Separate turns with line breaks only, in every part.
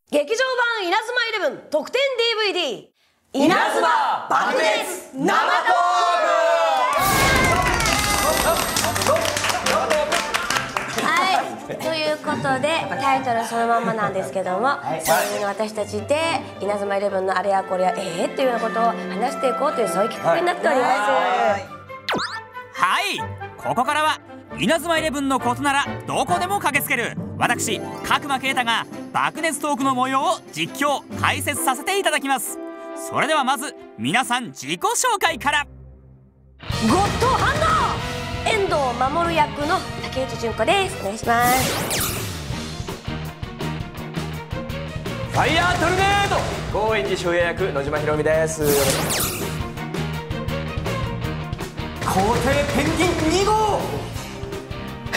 劇場版稲妻11特典 DVD 稲妻爆熱生トーク。はい、ということでタイトルそのまんまなんですけども、声優の私たちで稲妻11のあれやこれやっていうようなことを話していこうというそういう企画になっております。
はい、ここからは稲妻11のことならどこでも駆けつける私角間啓太が爆熱トークの模様を実況解説させていただきます。それではまず皆さん自己紹介から。
ゴッドハンド遠藤守役の竹内純子です。お願いします。
ファイヤートルネード高円寺修也役野島ひろみです。
皇帝ペンギン2号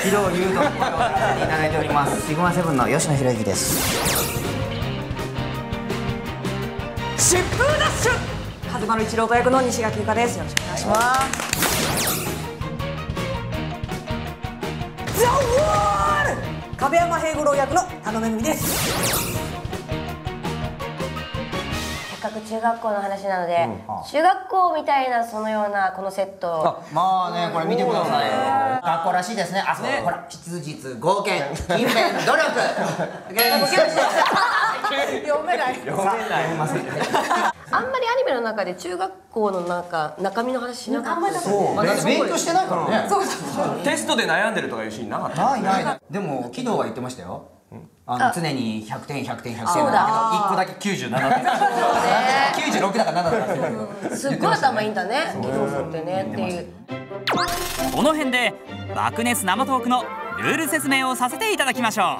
木戸龍斗の声をやらせていただいておりますシグマセブンの吉野博之です。
疾風ダッシュ風丸一郎と役の西垣由香です。よろしくお願いします。ザ・ワール壁山平五郎役の田野めぐみです。せっかく中学校の話なので、中学校みたいなそのようなこのセット。
まあねこれ見てくださいよ。学校らしいですね。あ、そう、ほら質実剛健勤勉努力
読めない。
読めない。
あんまりアニメの中で中学校の中身の話しなかった。
そう、だって勉強してないからね。
そうそう
テストで悩んでるとかいうシーンなかった？
ないでも木戸が言ってましたよ。常に100点100点100点だけど1個だけ97点96だから7だから
すっごい頭いいんだね木戸さんってねっていう。
この辺で爆熱生トークのルール説明をさせていただきましょ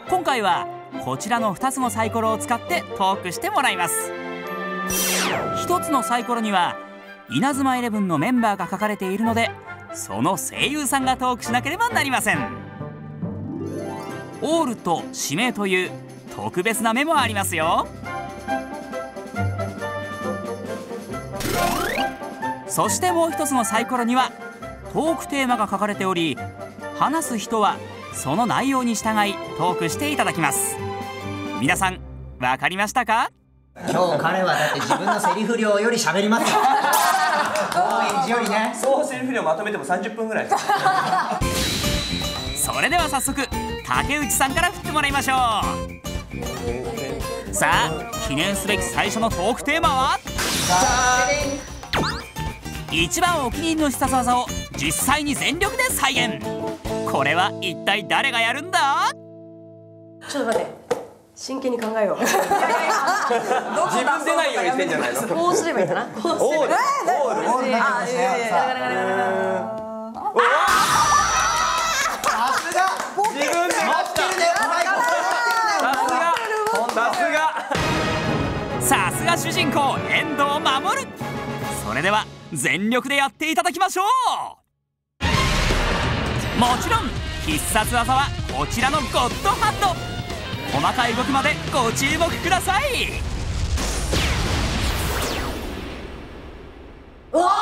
う。今回はこちらの2つのサイコロを使ってトークしてもらいます。1つのサイコロには稲妻11のメンバーが書かれているので、その声優さんがトークしなければなりません。オールと指名という特別な目もありますよ。そしてもう一つのサイコロにはトークテーマが書かれており、話す人はその内容に従いトークしていただきます。皆さん分かりましたか？
今日彼はだって自分のセリフ量より喋りますよ。高円寺よりね。
そうセリフ量まとめても30分ぐらいです。
それでは早速竹内さんから振ってもらいましょう。さあ記念すべき最初のトークテーマは一番お気に入りの必殺技を実際に全力で再現。これは一体誰がやるんだ？
ちょっと待って、真剣に考えよう。
自分出ないようにしてんじゃないの？
こうすればいいかな。こうすればいい。
さすが主人公遠藤守。それでは全力でやっていただきましょう。もちろん必殺技はこちらのゴッドハンド。細かい動きまでご注目ください。
うわ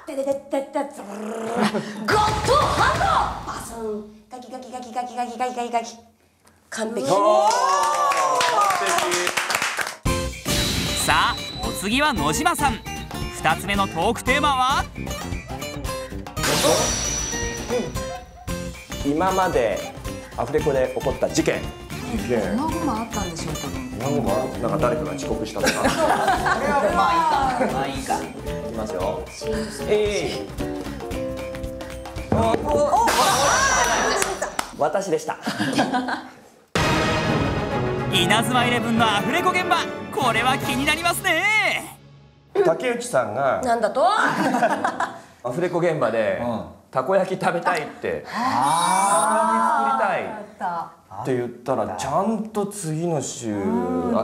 ーてててててゴッドハンドバスンガキガキガキガキガキガキガキガキ完璧。
さあお次は野島さん。2つ目のトークテーマは
今までアフレコで起こった事件。
その後もあったんでしょうけど。
なんか誰かが遅刻したとか。
これはまあいいか。
いきますよ。私でした。
稲妻11のアフレコ現場、これは気になりますね。
竹内さんが
なんだと？
アフレコ現場でたこ焼き食べたいって作りたいって言ったら、ちゃんと次の週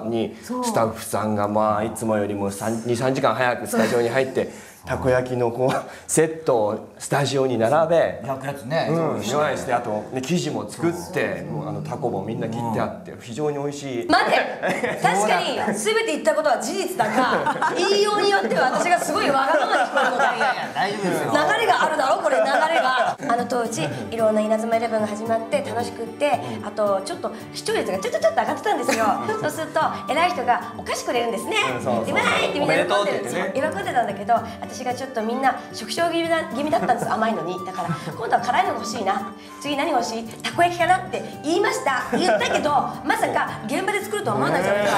にスタッフさんがまあいつもよりも2、3時間早くスタジオに入ってたこ焼きのこうセットをスタジオに並べ、
焼くやつね。
用意して、あとね生地も作って、タコもみんな切ってあって非常に美味しい。
待って確かに全て言ったことは事実だが言いようによっては私がすごいわがままに聞こえるのだ。
大丈夫ですよ。
流れがあるだろこれ、流れが。当時いろんな稲妻イレブンが始まって楽しくって、あとちょっと視聴率がちょっと上がってたんですよ。そうすると偉い人がお菓子くれるんですね。でわーいってみんな喜んでるんですよ。喜んでたんだけど、私がちょっとみんな食傷気味だったんです。甘いのに。だから今度は辛いのが欲しいな、次何欲しい、たこ焼きかなって言いました。言ったけどまさか現場で作るとは思わないじゃないです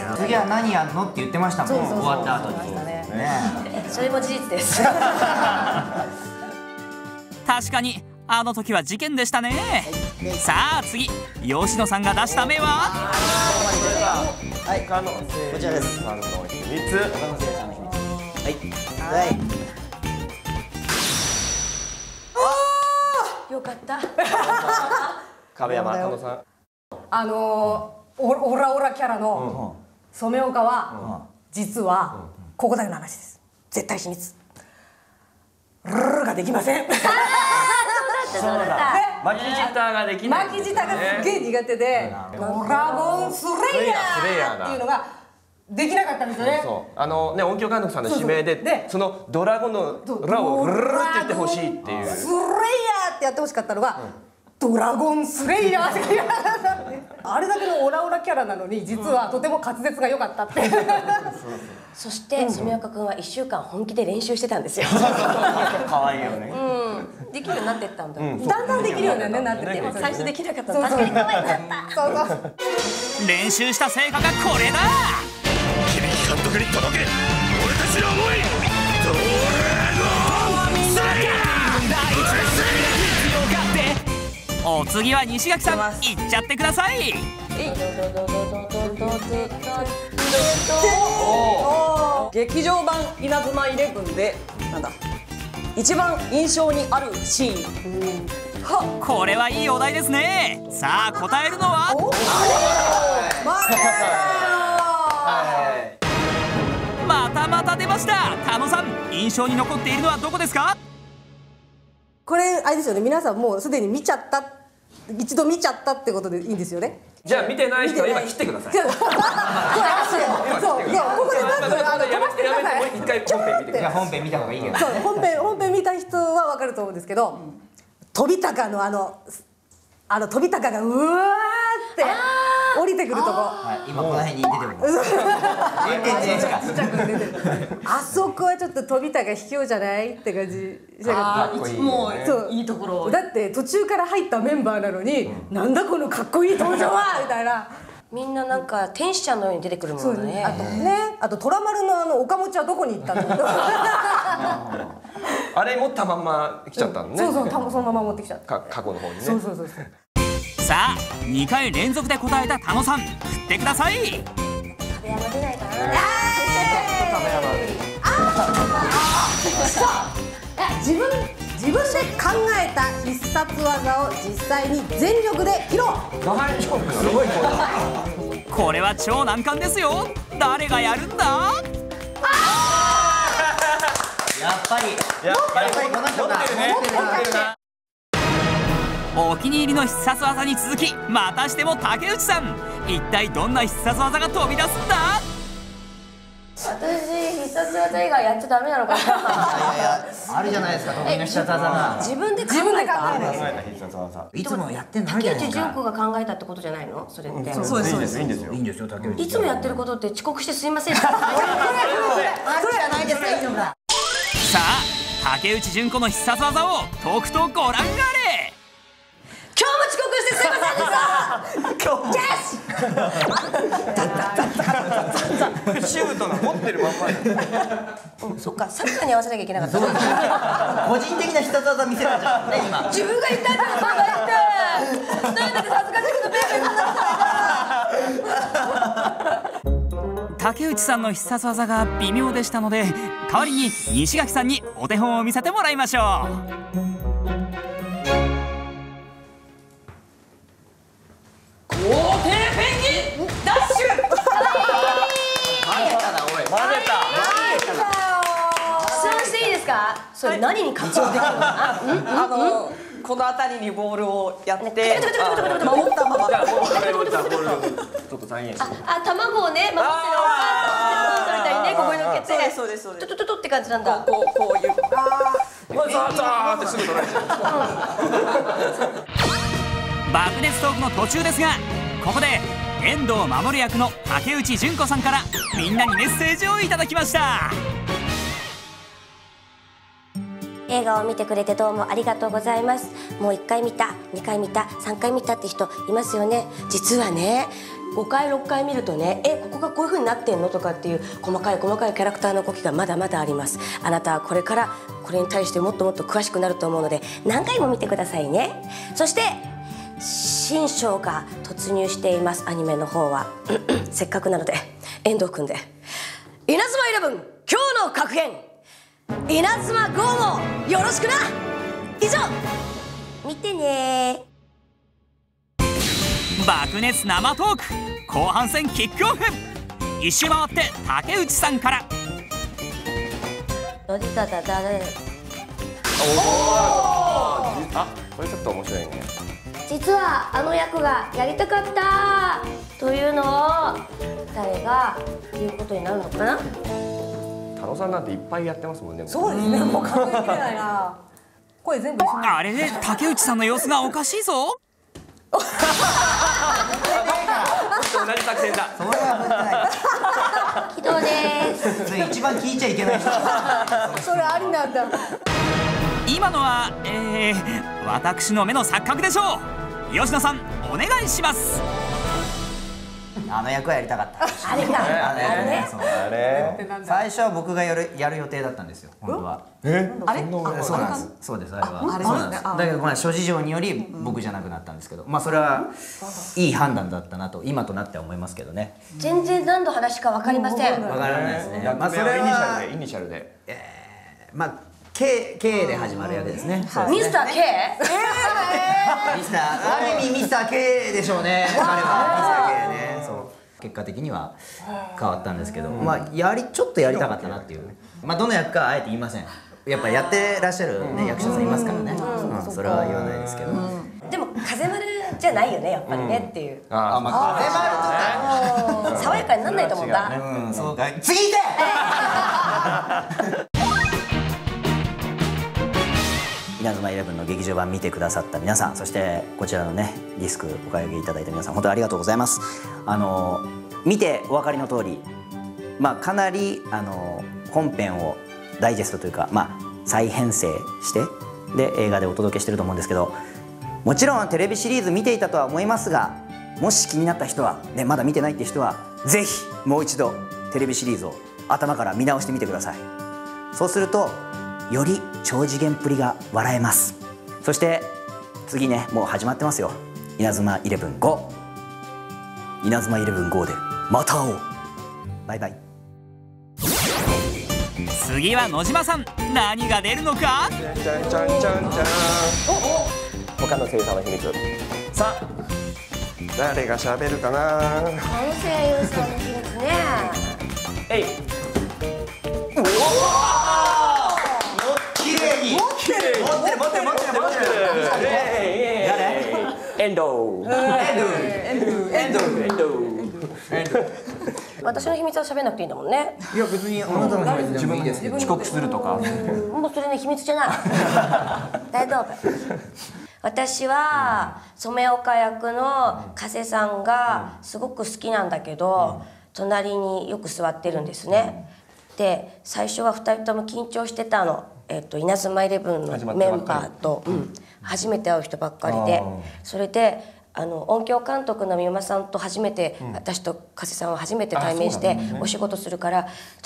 か。
次は何やんのって言ってましたもん。終わった後に。
それも事実です。
確かにあの時は事件でしたね。さあ次、吉野さんが出した目は
はい、こちらです。さんの秘密。はい。
よかった。
壁山加納さん。
オラオラキャラの染岡は実はここだけの話です。絶対秘密。ルルができません。
そうだった。
巻き舌ができない。
巻き舌がすっげえ苦手で、ドラゴンスレイヤーっていうのができなかったんですよね。
音響監督さんの指名で、そのドラゴンのラをルルルって言ってほしいっていう。
スレイヤーってやってほしかったのが、ドラゴンスレイヤーって言わなかったんで、あれだけのオラオラキャラなのに実はとても滑舌が良かったって。
そして染岡君は1週間本気で練習してたんですよ。
可愛いよね。
できるようになってったんだ。
だんだんできるようになってて、
最初できなかった。確かに可愛かった。
練習した成果がこれだ。
君監督に届け、俺たちの思い。ドラゴンスレイヤー。
お次は西垣さん、いっちゃってください。
劇場版稲妻イレブンで一番印象にあるシーン。
これはいいお題ですね。さあ答えるのはまた出ました。加納さん、印象に残っているのはどこですか？
これあれですよね、皆さんもうすでに見ちゃった、一度見ちゃったってことでいいんですよね。
じゃあ見てない人は今切ってください。
そう、ここでまず飛ばしてください。
一回本編見てください。
本編見た方がいいよ。
そう、本編見た人はわかると思うんですけど、飛び高の飛び高がうわーって降りてくるとこ。
今この辺に出てる。
あそこはちょっと飛び高卑怯じゃないって感じしなかった。
もういいところ。
だって途中から入ったメンバーなのに、なんだこのかっこいい登場はみたいな。
みんななんか天使ちゃんのように出てくるもんね。
あと虎丸の岡持ちはどこに行ったの？
あれ持ったまんま来ちゃったのね。
そう、そのまま持ってきちゃった。
過去の方にね。
そう。
さあ2回連続で答えた加納さん、振ってください。
壁山出ないかな。
自分で考えた必殺技を実際に全力で披露。
すごい声だ。
これは超難関ですよ。誰がやるんだ？
やっぱりこの人だ。
お気に入りの必殺技に続き、またしても竹内さん、一体どんな必殺技が飛び出すんだ？
私必殺技以外やっちゃダメなのかな。
あるじゃないですか、得意な必殺技が。
自分で考えた。
必殺技。
いつもやってんのあるじ
竹内
ゃないですか。
純子が考えたってことじゃないの？それって
そうです。
いいんですよ。
いいんですよ、竹内。
いつもやってることって遅刻してすいません。
それじゃないですか。
さあ竹内純子の必殺技をとくとご覧あれ。
今日も遅刻してすいませんでした。
シュートが持ってるまんま。
そっか、サッカーに合わせなきゃいけなかった。
個人的な必殺技見せたじゃんね、今。
自分が言ったんだよ、それが言って。なんだって恥ずかしいけどベーベーなんだった。
竹内さんの必殺技が微妙でしたので、代わりに西垣さんにお手本を見せてもらいましょう。
豪邸ペンギンダッシュ。
混ぜた。
す
それ何に活用できるのかな？
この辺りにボールをやって守ったまま。
じゃあボールちょっと再現して。
卵をね守ってるお母さんみたいにねここに乗っけて。
そうですそうです。
トトトトって感じなんだ。
こういう。
ザーってすぐ取られちゃう。
爆熱トークの途中ですが、ここで遠藤守役の竹内純子さんからみんなにメッセージをいただきました。
映画を見てくれてどうもありがとうございます。もう1回見た、2回見た、3回見たって人いますよね。実はね、5回6回見るとね、ここがこういう風になってんのとかっていう細かいキャラクターの動きがまだまだあります。あなたはこれからこれに対してもっともっと詳しくなると思うので何回も見てくださいね。そして新章が突入しています、アニメの方はせっかくなので遠藤君で「稲妻イレブン今日の格言稲妻GO」もよろしくな。以上、見てね。
爆熱生トーク後半戦キックオフ。一周回って竹内さんから。
ドリタダダダ。
あ、これちょっと面白いね。
実はあの役がやりたかったというのを誰が言うことになるのかな。
太郎さんなんていっぱいやってますもんね。
そうですね、もう考えきれないな。声全部一緒に。
あれで竹内さんの様子がおかしいぞ。
同じ作戦だ。
それは
起動です。
それ一番聞いちゃいけない人。
それありなんだ。
今のは私の目の錯覚でしょう。吉野さんお願いします。
あの役はやりたかった。
あれか。
あれ。
最初は僕がやる予定だったんですよ、本当は。
あれ？
そうなんです。そうです、あれは。
あれ
そうなんです。だけどまあ諸事情により僕じゃなくなったんですけど、まあそれはいい判断だったなと今となっては思いますけどね。
全然何の話か分かりません。
わからないですね。
まあそれはイニシャルで。
まあ K で始まる役ですね。
ミスター K？
ミスター、ある意味ミスター K でしょうね。彼はミスター K ね。そう。結果的には変わったんですけど、まあちょっとやりたかったなっていう。まあどの役かあえて言いません。やっぱやってらっしゃるね役者さんいますからね。それは言わないですけど。
でも風丸じゃないよね、やっぱりねっていう。
あ、まあ
もう爽やかになんないと思うんだ。
そうか。次行け。稲妻イレブンの劇場版見てくださった皆さん、そしてこちらのねディスクお買い上げいただいた皆さん、本当にありがとうございます。見てお分かりの通り、まあかなり本編をダイジェストというか、まあ再編成してで映画でお届けしてると思うんですけど、もちろんテレビシリーズ見ていたとは思いますが、もし気になった人はね、まだ見てないって人はぜひもう一度テレビシリーズを頭から見直してみてください。そうするとより超次元っぷりが笑えます。そして次ね、もう始まってますよ。稲妻イレブン5、稲妻イレブン5でまた会おう。バイバイ。
次は野島さん、何が出るのか。
じゃんじゃんじゃんじゃん。他の声優さんの秘密。さあ、誰が喋るかな。
この声優さんの秘密ね。
えい。
綺麗に持ってる。
遠藤。
私の秘密は喋んなくていいんだもんね。
いや別にあなたの秘密でもいいですけど。
遅刻するとか。
もうそれね、秘密じゃない。大丈夫。私は染岡役の加瀬さんがすごく好きなんだけど、隣によく座ってるんですね。で最初は2人とも緊張してたの。稲妻イレブンのメンバーと、初めて会う人ばっかりで、それで音響監督の三馬さんと初めて、私と加瀬さんは初めて対面してお仕事するから「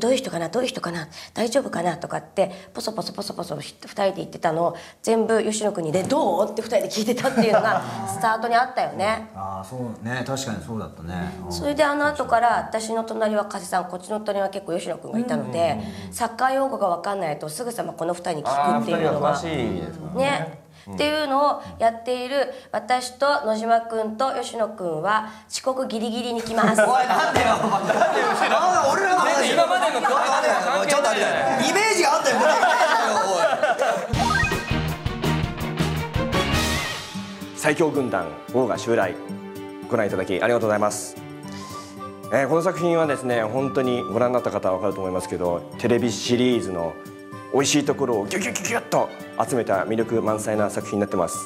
どういう人かなどういう人かな大丈夫かな?」とかってポソポソ2人で言ってたのを全部吉野君にで「どう?」って2人で聞いてたっていうのがスタートにあったよね。
ああそうね、確かにそうだったね。
それで後から私の隣は加瀬さん、こっちの隣は結構吉野君がいたので、サッカー用語が分かんないとすぐさまこの2人に聞くっていうのがね。っていうのをやっている私と野島くんと吉野くんは遅刻ギリギリに来ます。
おいなんでよ俺らの話
今までの関係
ちょっと待ってイメージがあったよ
最強軍団王が襲来、ご覧いただきありがとうございます。この作品はですね、本当にご覧になった方は分かると思いますけど、テレビシリーズの美味しいところをギュギュギュギュッと集めた魅力満載な作品になってます。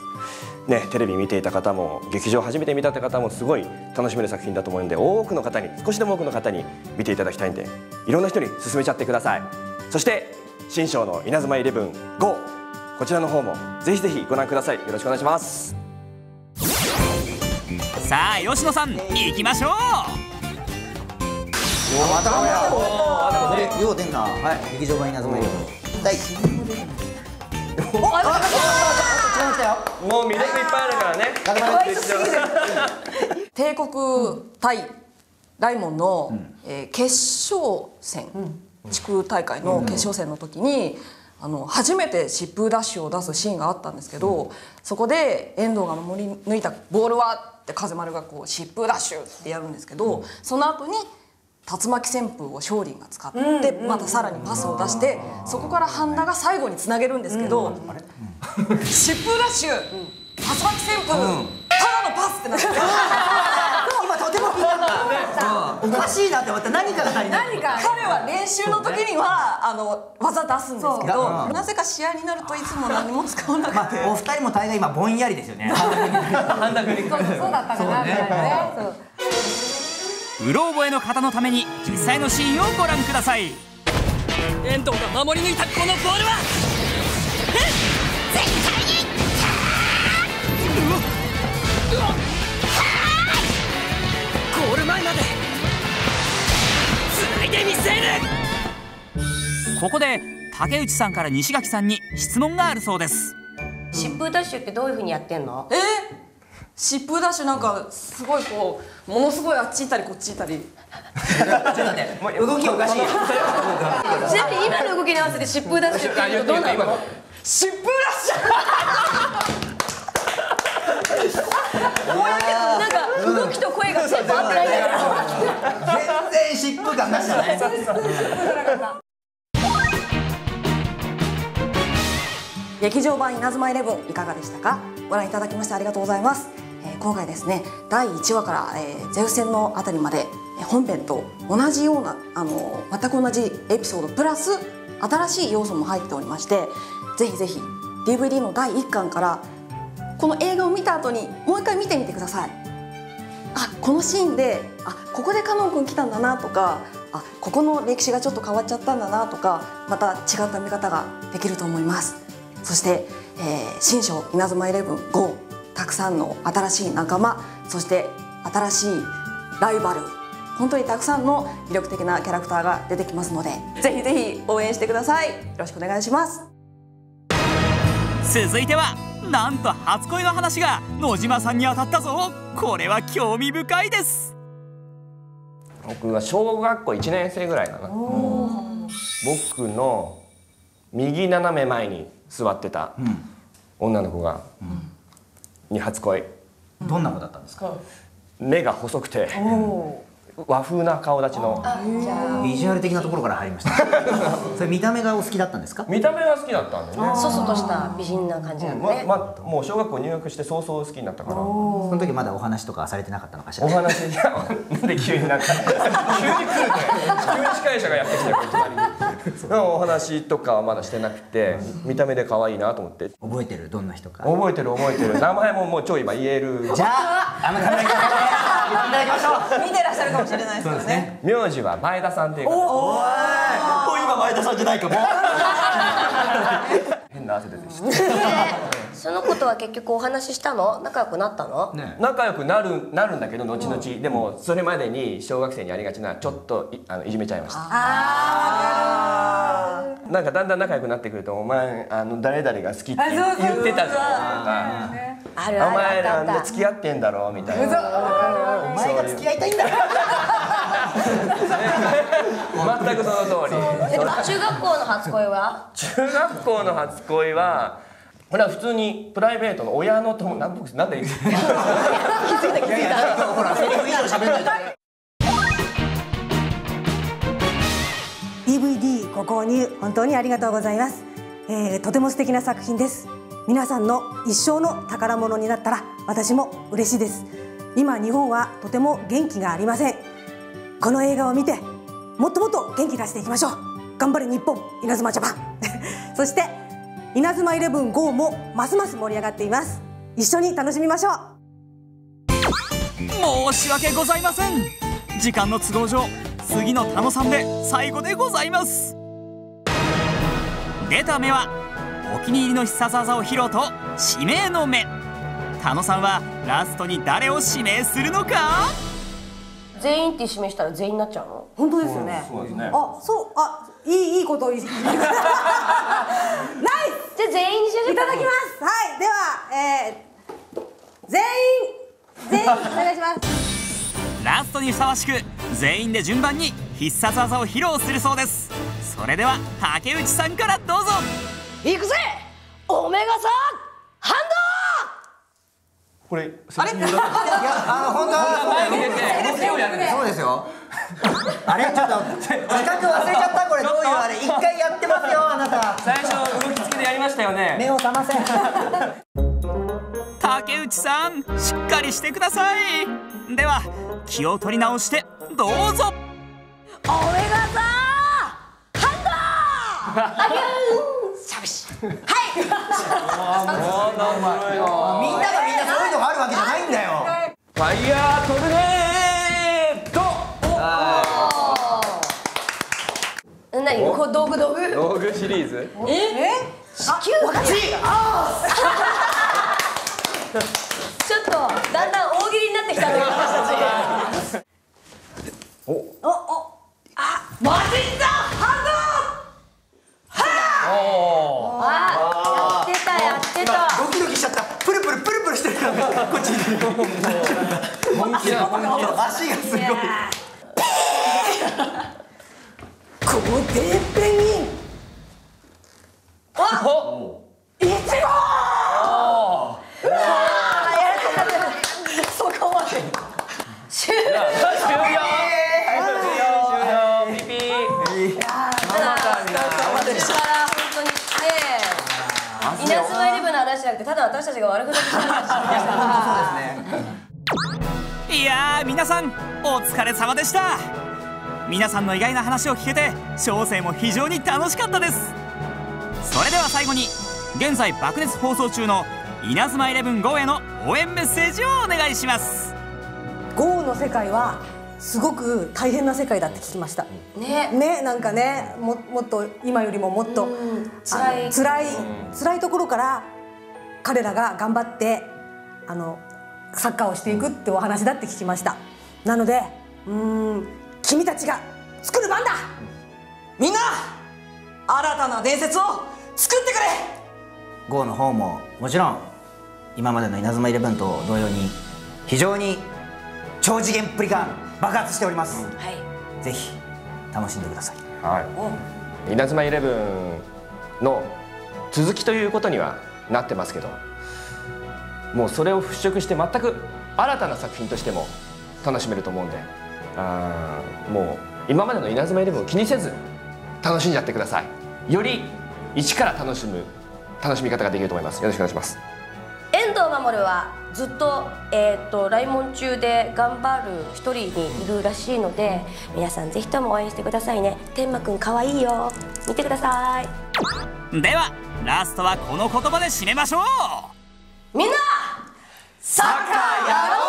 ね、テレビ見ていた方も劇場初めて見たって方もすごい楽しめる作品だと思うんで、多くの方に、少しでも多くの方に見ていただきたいんで、いろんな人に勧めちゃってください。そして新章の稲妻イレブンGO、こちらの方もぜひぜひご覧ください。よろしくお願いします。
さあ吉野さん行きましょう。
またよう出んな。はい、劇場版稲妻イレブン第
もう魅力いっぱいあるからね。
帝国対大門の、決勝戦、地区大会の決勝戦の時に、初めて疾風ダッシュを出すシーンがあったんですけど、そこで遠藤が守り抜いたボールはって風丸がこう疾風ダッシュってやるんですけど、その後に竜巻旋風を少林が使ってまたさらにパスを出して、そこから半田が最後につなげるんですけど、疾風ダッシュ、竜巻旋風、ただのパスってなって
今とても気になったおかしいなって思った。何かが足りない。
彼は練習の時には技出すんですけど、なぜか試合になるといつも何も使わなくて、
お二人も大概今ぼんやりですよね。
そうだったかなみたいなね。
うろ覚えの方のために実際のシーンをご覧ください。遠藤が守り抜いたこのボールは絶対にゴール前まで繋いでみせる。ここで竹内さんから西垣さんに質問があるそうです。
疾風ダッシュってどういう風にやってんの？
疾風ダッシュなんかすごいこうものすごいあっち行ったりこっち行ったり。
ちょっと待って動きおかしい。
ちなみに今の動きに合わせて疾風ダッシュって言うとどうなるの？
疾風ダッシュ
なんか動きと声が全部合ってないんだから。
全然疾風感なしだね。
劇場版稲妻イレブンいかがでしたか？ご覧いただきましてありがとうございます。今回ですね、第1話からゼウス戦のあたりまで本編と同じような全く同じエピソードプラス新しい要素も入っておりまして、ぜひぜひ DVD の第1巻からこの映画を見た後にもう一回見てみてください。このシーンでここでカノン君来たんだなとか、ここの歴史がちょっと変わっちゃったんだなとか、また違った見方ができると思います。そして、新章稲妻イレブンGO、たくさんの新しい仲間、そして新しいライバル、本当にたくさんの魅力的なキャラクターが出てきますので、ぜひぜひ応援してください。よろしくお願いします。
続いてはなんと初恋の話が野島さんに当たったぞ。これは興味深いです。
僕は小学校1年生ぐらいかな。僕の右斜め前に座ってた女の子が、に初恋。
どんな子だったんですか？
目が細くて和風な顔立ちの。
ビジュアル的なところから入りました。それ見た目がお好きだったんですか？
見た目が好きだったんでね。
そそとした美人な感じなんだね。
もう小学校入学して早々好きになったから。
その時まだお話とかされてなかったのかしら。
お話なんで急になんか急に来るね。急に司会者がやってきてる隣に。お話とかはまだしてなくて、見た目で可愛いなと思って。
覚えてる？どんな人か。
覚えてる。名前ももうちょい今言える。
じゃあカメラにいただきましょう。
見てらっしゃるかもしれないですからね。
名字は前田さんっていう方。
おい、今前田さんじゃないかも。
変な汗出てきた。
その子とは結局お話ししたの？仲良くなったの？
仲良くなるんだけど後々、でもそれまでに小学生にありがちなちょっといじめちゃいました。なんかだんだん仲良くなってくると、お前誰々が好きって言ってたぞとか、お前ら付き合ってんだろみたいな。
お前が付き合いたいんだ。
全くその通り。
中学校の初恋は？
中学校の初恋はこれは普通にプライベートの親の友なんで
ほらセリフ以上喋らない。
DVD ご購入本当にありがとうございます。とても素敵な作品です。皆さんの一生の宝物になったら私も嬉しいです。今日本はとても元気がありません。この映画を見てもっともっと元気出していきましょう。頑張れ日本稲妻ジャパンそして稲妻11 GO もますます盛り上がっています。一緒に楽しみましょう。
申し訳ございません。時間の都合上次の田野さんで最後でございます。出た目はお気に入りの必殺技を披露と指名の目。田野さんはラストに誰を指名するのか。
全員って指名したら全員になっちゃうの？
本当ですよね。
そうですね。
いいことをナイス。じゃあ
全員にしよう。
いただきます。はい、では、全員お願いします。
ラストにふさわしく全員で順番に必殺技を披露するそうです。それでは竹内さんからどうぞ。
いくぜオメガサハン
これ
いや本当は前に出てそうですよ。あれちょっと自覚忘れちゃった。これどういうあれ一回やってますよあなた。
最初動きつけでやりましたよね。
目を覚ませ。
竹内さんしっかりしてください。では気を取り直してどうぞ。
ドオメガサハンドあぎゅーんしゃぶしはい
みんながみんなそういうのがあるわけじゃないんだよ。
ファイヤートルネード。
何こう道具
道具シリーズ。
地球ちょっとだんだん大喜利になってきたね私たち。マジンザハンドやってた。
ドキドキしちゃった。プルプルしてるからこっちに。本気だ足がすごい。
このてっぺんにいちご。
そこまで終了。
ピピ
だから本当にね稲妻11の話じゃなくてただ私たちが悪ふざけしてる話でした。
いやー皆さんお疲れ様でした。皆さんの意外な話を聞けて小生も非常に楽しかったです。それでは最後に現在爆熱放送中の稲妻11 GO への応援メッセージをお願いします。
GO の世界はすごく大変な世界だって聞きましたね。なんかねもっと今よりももっと辛いところから彼らが頑張ってサッカーをしていくってお話だって聞きました。なので君たちが作る番だ。みんな新たな伝説を作ってくれ。
GO の方ももちろん今までの稲妻11と同様に非常に超次元プリ感爆発しております。ぜひ楽しんでください。
稲妻11の続きということにはなってますけど、もうそれを払拭して全く新たな作品としても楽しめると思うんで、もう今までの稲妻11を気にせず楽しんじゃってください。より一から楽しみ方ができると思います。よろしくお願いします。
遠藤守はずっと来門中で頑張る一人にいるらしいので、皆さんぜひとも応援してくださいね。天馬くん可愛いよ。見てください。
ではラストはこの言葉で締めましょう。
みんなサッカーやろう。